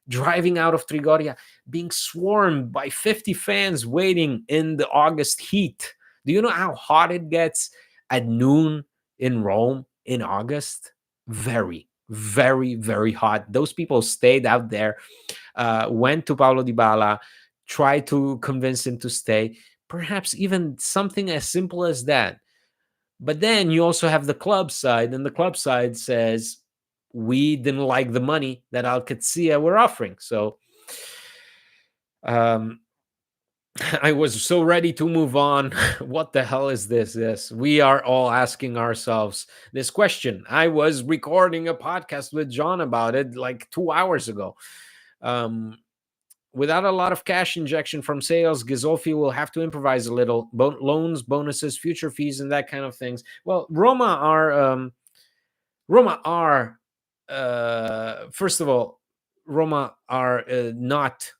A: driving out of Trigoria, being swarmed by 50 fans waiting in the August heat. Do you know how hot it gets at noon in Rome in August? Very, very, very hot. Those people stayed out there, went to Paulo Dybala, tried to convince him to stay, perhaps even something as simple as that. But then you also have the club side, and the club side says, we didn't like the money that Al Qadsiya were offering. So I was so ready to move on. What the hell is this? Yes, we are all asking ourselves this question. I was recording a podcast with John about it like 2 hours ago. Without a lot of cash injection from sales, Ghisolfi will have to improvise a little. Loans, bonuses, future fees, and that kind of things. Well, Roma are Roma are, first of all, Roma are not,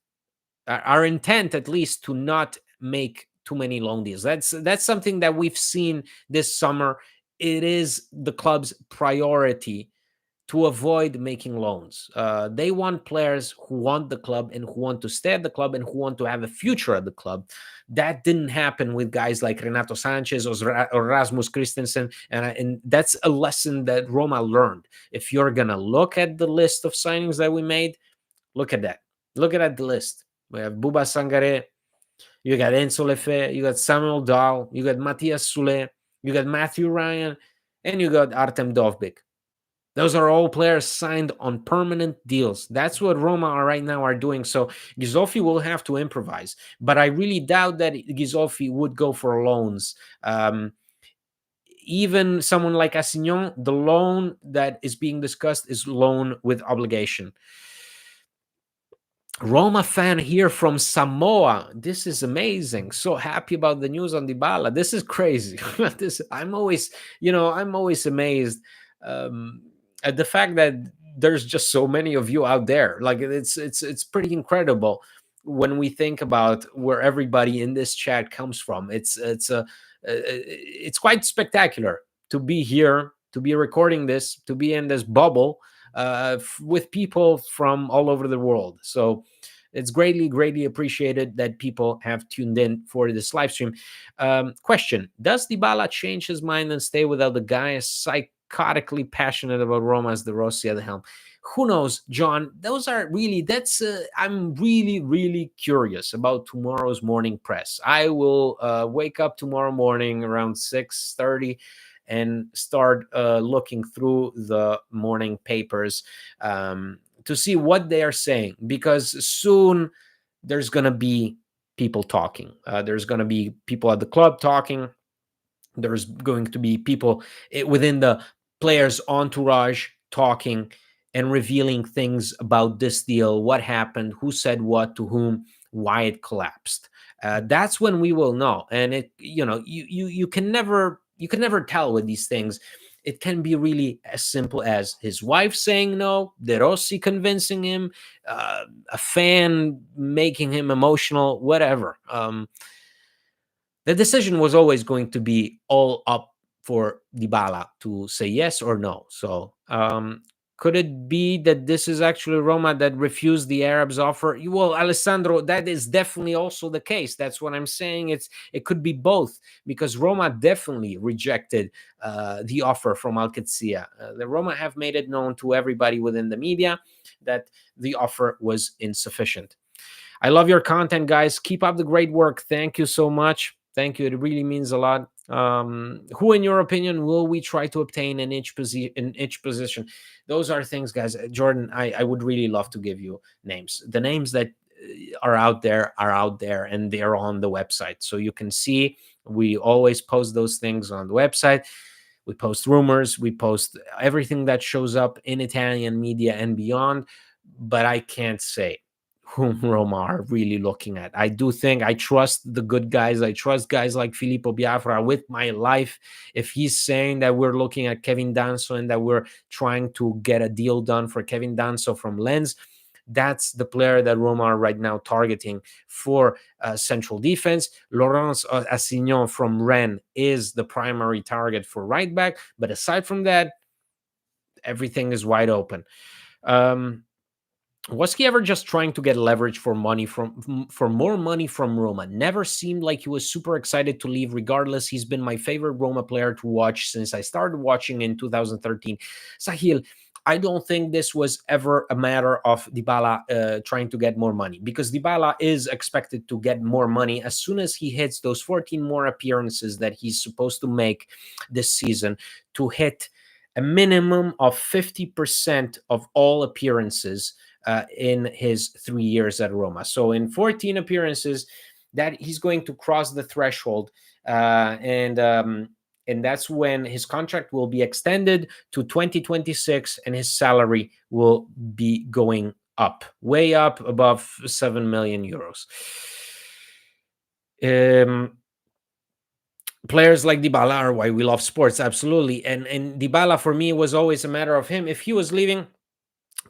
A: our intent at least to not make too many loan deals. That's something that we've seen this summer. It is the club's priority to avoid making loans. They want players who want the club and who want to stay at the club and who want to have a future at the club. That didn't happen with guys like Renato Sanchez or Rasmus Christensen, and that's a lesson that Roma learned. If you're gonna look at the list of signings that we made, look at that. Look at the list. We have Buba Sangare, you got Enzo Lefe, you got Samuel Dahl, you got Matthias Sule, you got Matthew Ryan, and you got Artem Dovbyk. Those are all players signed on permanent deals. That's what Roma are right now are doing. So Ghisolfi will have to improvise, but I really doubt that Ghisolfi would go for loans. Even someone like Assignon, the loan that is being discussed is loan with obligation. Roma fan here from Samoa. This is amazing. So happy about the news on Dybala. This is crazy. I'm always amazed at the fact that there's just so many of you out there. Like it's pretty incredible when we think about where everybody in this chat comes from. It's quite spectacular to be here, to be recording this, to be in this bubble with people from all over the world. So it's greatly appreciated that people have tuned in for this live stream. Question: does Dybala change his mind and stay without the guy as psychotically passionate about Roma as De Rossi at the helm? Who knows, John? Those are really, I'm really curious about tomorrow's morning press. I will wake up tomorrow morning around 6:30 and start looking through the morning papers to see what they are saying, because soon there's going to be people talking. There's going to be people at the club talking. There's going to be people within the players' entourage talking and revealing things about this deal, what happened, who said what to whom, why it collapsed. That's when we will know. And you can never tell with these things. It can be really as simple as his wife saying no, De Rossi convincing him, a fan making him emotional, whatever. The decision was always going to be all up for Dybala to say yes or no. So could it be that this is actually Roma that refused the Arabs' offer? Well, Alessandro, that is definitely also the case. That's what I'm saying. It could be both, because Roma definitely rejected the offer from Al-Qadsiya. The Roma have made it known to everybody within the media that the offer was insufficient. I love your content, guys. Keep up the great work. Thank you so much. Thank you. It really means a lot. Who, in your opinion, will we try to obtain in each position? Those are things, guys. Jordan, I would really love to give you names. The names that are out there, and they're on the website. So you can see we always post those things on the website. We post rumors. We post everything that shows up in Italian media and beyond. But I can't say whom Roma are really looking at. I do think I trust the good guys. I trust guys like Filippo Biafra with my life. If he's saying that we're looking at Kevin Danso and that we're trying to get a deal done for Kevin Danso from Lens, that's the player that Roma are right now targeting for central defense. Laurence Assignon from Rennes is the primary target for right back. But aside from that, everything is wide open. Was he ever just trying to get leverage for more money from Roma? Never seemed like he was super excited to leave. Regardless, he's been my favorite Roma player to watch since I started watching in 2013. Sahil, I don't think this was ever a matter of Dybala trying to get more money, because Dybala is expected to get more money as soon as he hits those 14 more appearances that he's supposed to make this season, to hit a minimum of 50% of all appearances in his 3 years at Roma. So in 14 appearances, that he's going to cross the threshold, and that's when his contract will be extended to 2026, and his salary will be going up, way up, above 7 million euros. Players like Dybala are why we love sports, absolutely. And Dybala, for me, was always a matter of him. If he was leaving,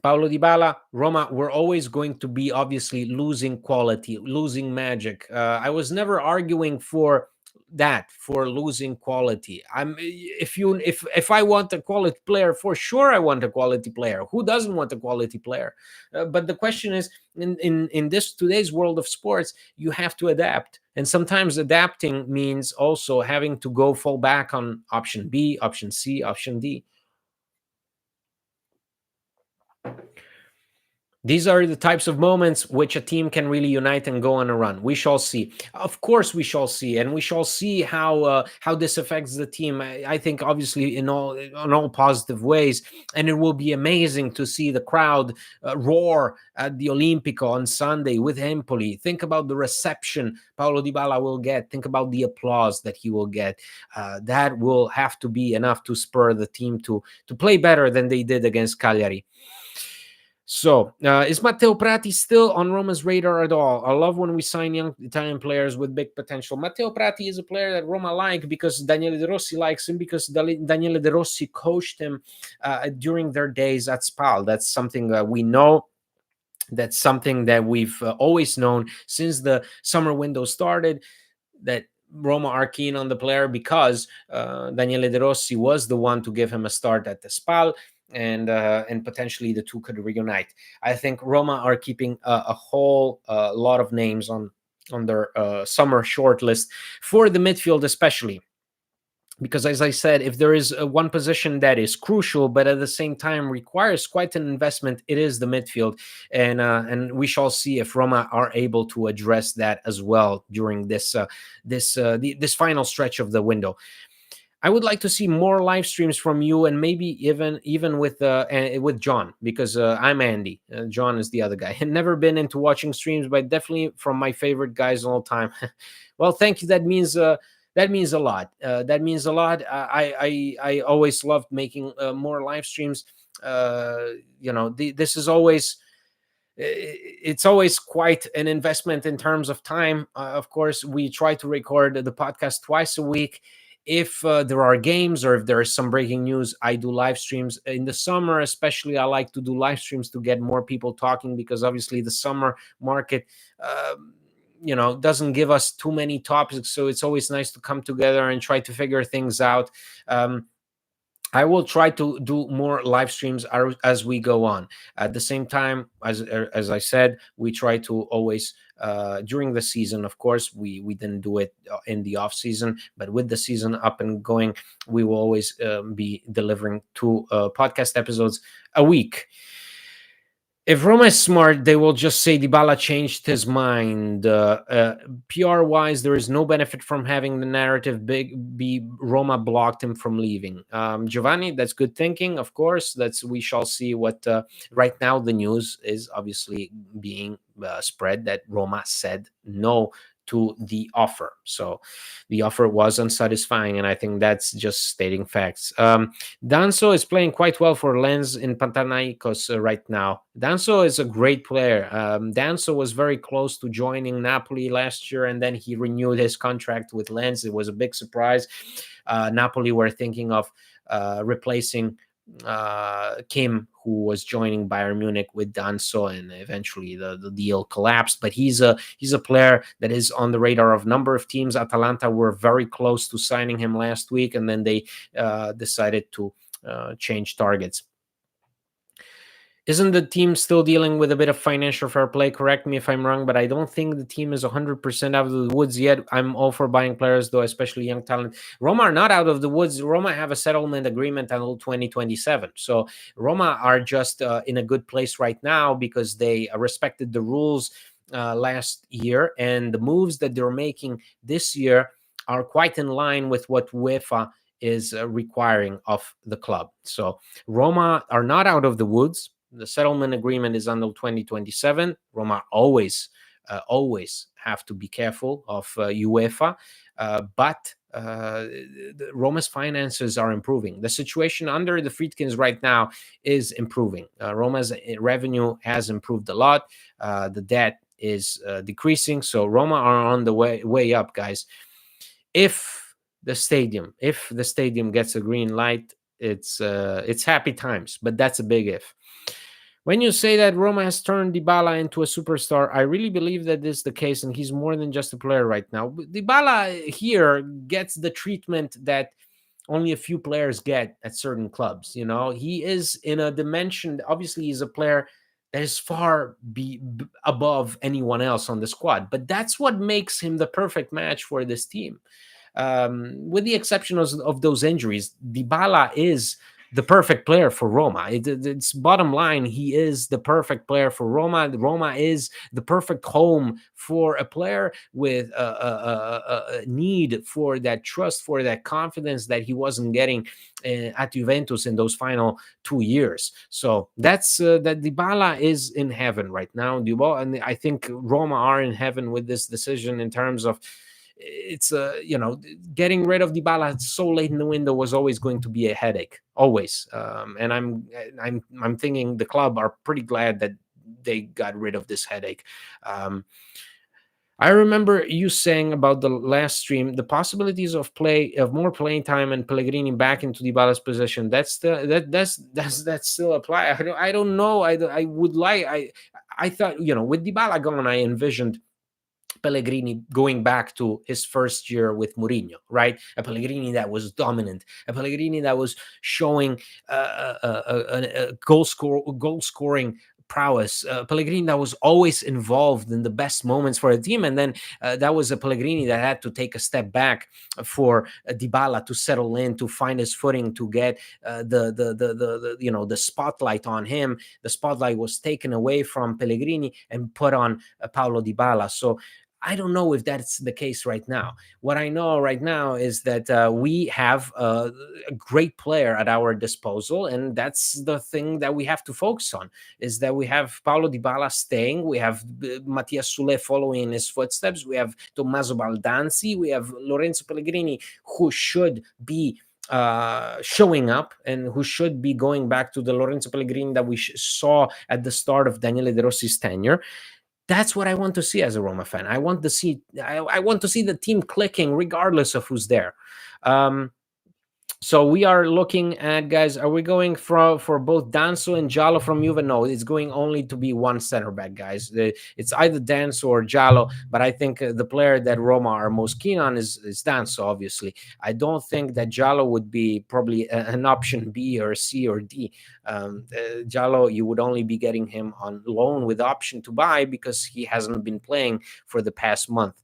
A: Paulo Dybala, Roma were always going to be obviously losing quality, losing magic. I was never arguing for that, for losing quality. If I want a quality player, for sure I want a quality player. Who doesn't want a quality player? But the question is, in this today's world of sports, you have to adapt, and sometimes adapting means also having to go fall back on option B, option C, option D. These are the types of moments which a team can really unite and go on a run. We shall see. Of course, we shall see, and we shall see how this affects the team. I think obviously in all positive ways, and it will be amazing to see the crowd roar at the Olimpico on Sunday with Empoli. Think about the reception Paulo Dybala will get. Think about the applause that he will get. That will have to be enough to spur the team to play better than they did against Cagliari. So, is Matteo Prati still on Roma's radar at all? I love when we sign young Italian players with big potential. Matteo Prati is a player that Roma like because Daniele De Rossi likes him, because Daniele De Rossi coached him during their days at Spal. That's something we know. That's something that we've always known since the summer window started, that Roma are keen on the player because Daniele De Rossi was the one to give him a start at the Spal, and potentially the two could reunite. I think Roma are keeping a whole lot of names on their summer shortlist for the midfield, especially because, as I said, if there is one position that is crucial but at the same time requires quite an investment, it is the midfield, and we shall see if Roma are able to address that as well during this final stretch of the window. I would like to see more live streams from you, and maybe even with John, because I'm Andy. John is the other guy. I've never been into watching streams, but definitely from my favorite guys all time. Well, thank you. That means a lot. That means a lot. I always loved making more live streams. This is always, it's always quite an investment in terms of time. Of course, we try to record the podcast twice a week. If there are games or if there is some breaking news, I do live streams. In the summer, especially, I like to do live streams to get more people talking, because obviously the summer market doesn't give us too many topics, so it's always nice to come together and try to figure things out. I will try to do more live streams as we go on. At the same time, as I said, we try to always during the season. Of course, we didn't do it in the off season, but with the season up and going, we will always be delivering 2 podcast episodes a week. If Roma is smart, they will just say Dybala changed his mind. PR-wise, there is no benefit from having the narrative be Roma blocked him from leaving. Giovanni, that's good thinking. Of course, we shall see what. Right now, the news is obviously being spread that Roma said no to the offer. So the offer was unsatisfying, and I think that's just stating facts. Danso is playing quite well for Lens in Panathinaikos right now. Danso is a great player. Danso was very close to joining Napoli last year, and then he renewed his contract with Lens. It was a big surprise. Napoli were thinking of replacing Kim, who was joining Bayern Munich, with Danso, and eventually the deal collapsed. But he's a player that is on the radar of a number of teams. Atalanta were very close to signing him last week, and then they decided to change targets. Isn't the team still dealing with a bit of financial fair play? Correct me if I'm wrong, but I don't think the team is 100% out of the woods yet. I'm all for buying players, though, especially young talent. Roma are not out of the woods. Roma have a settlement agreement until 2027. So Roma are just in a good place right now because they respected the rules last year, and the moves that they're making this year are quite in line with what UEFA is requiring of the club. So Roma are not out of the woods. The settlement agreement is until 2027. Roma always have to be careful of UEFA, but Roma's finances are improving. The situation under the Friedkins right now is improving. Roma's revenue has improved a lot. The debt is decreasing, so Roma are on the way up, guys. If the stadium. If the stadium gets a green light, it's happy times, but that's a big if. When you say that Roma has turned Dybala into a superstar, I really believe that this is the case, and he's more than just a player right now. Dybala here gets the treatment that only a few players get at certain clubs. You know, he is in a dimension. Obviously, he's a player that is far above anyone else on the squad, but that's what makes him the perfect match for this team. With the exception of those injuries, Dybala is the perfect player for Roma. It's bottom line, he is the perfect player for Roma. Roma is the perfect home for a player with a need for that trust, for that confidence that he wasn't getting at Juventus in those final 2 years. So that's that Dybala is in heaven right now. And I think Roma are in heaven with this decision in terms of it's getting rid of Dybala so late in the window was always going to be a headache, always. And I'm thinking the club are pretty glad that they got rid of this headache. I remember you saying about the last stream the possibilities of more playing time and Pellegrini back into Dybala's position. That's still apply. I don't know. I would like I thought with Dybala gone, I envisioned Pellegrini going back to his first year with Mourinho, right? A Pellegrini that was dominant, a Pellegrini that was showing a goal scoring prowess, Pellegrini that was always involved in the best moments for a team, and then that was a Pellegrini that had to take a step back for Dybala to settle in, to find his footing, to get the spotlight on him. The spotlight was taken away from Pellegrini and put on Paulo Dybala. So I don't know if that's the case right now. What I know right now is that we have a great player at our disposal, and that's the thing that we have to focus on, is that we have Paulo Dybala staying, we have Mattias Sule following in his footsteps, we have Tommaso Baldanzi, we have Lorenzo Pellegrini, who should be showing up and who should be going back to the Lorenzo Pellegrini that we saw at the start of Daniele De Rossi's tenure. That's what I want to see as a Roma fan. I want to see the team clicking regardless of who's there. So we are looking at, guys, are we going for both Danso and Jalo from Juve? No, it's going only to be one center back, guys. It's either Danso or Jalo, but I think the player that Roma are most keen on is Danso, obviously. I don't think that Jalo would be probably an option B or C or D. Jalo, you would only be getting him on loan with option to buy because he hasn't been playing for the past month.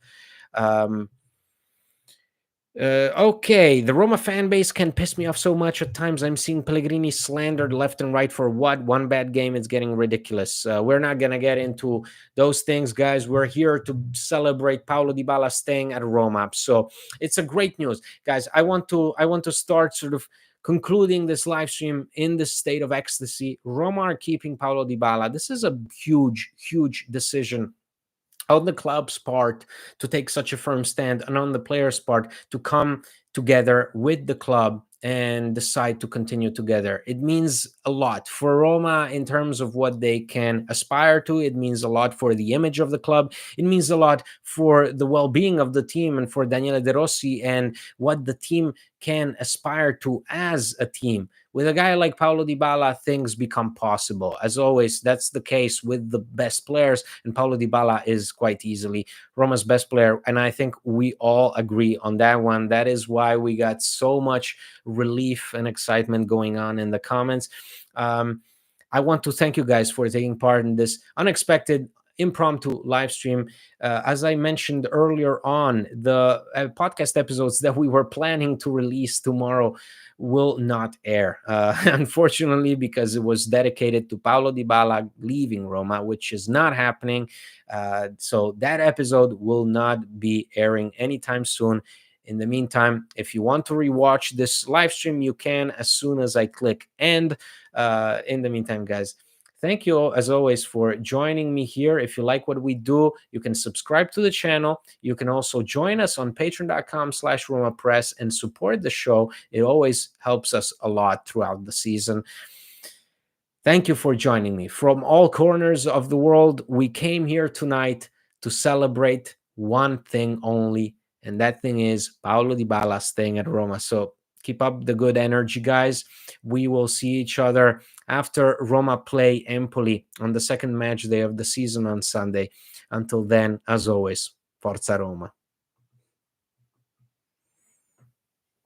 A: Okay, the Roma fan base can piss me off so much at times. I'm seeing Pellegrini slandered left and right for what? One bad game. It's getting ridiculous. We're not going to get into those things, guys. We're here to celebrate Paulo Dybala staying at Roma. So it's a great news, guys. I want to start sort of concluding this live stream in this state of ecstasy. Roma are keeping Paulo Dybala. This is a huge, huge decision on the club's part to take such a firm stand, and on the players' part to come together with the club and decide to continue together. It means a lot for Roma in terms of what they can aspire to. It means a lot for the image of the club. It means a lot for the well-being of the team and for Daniele De Rossi and what the team can aspire to as a team. With a guy like Paulo Dybala, things become possible. As always, that's the case with the best players, and Paulo Dybala is quite easily Roma's best player, and I think we all agree on that one. That is why we got so much relief and excitement going on in the comments. I want to thank you guys for taking part in this unexpected impromptu live stream. As I mentioned earlier on, the podcast episodes that we were planning to release tomorrow will not air, unfortunately, because it was dedicated to Paulo Dybala leaving Roma, which is not happening. So that episode will not be airing anytime soon. In the meantime, if you want to rewatch this live stream, you can as soon as I click end. In the meantime, guys, thank you all, as always, for joining me here. If you like what we do, you can subscribe to the channel. You can also join us on patreon.com/Roma Press and support the show. It always helps us a lot throughout the season. Thank you for joining me. From all corners of the world, we came here tonight to celebrate one thing only, And that thing is Paulo Dybala staying at Roma. So keep up the good energy, guys. We will see each other after Roma play Empoli on the second match day of the season on Sunday. Until then, as always, Forza Roma.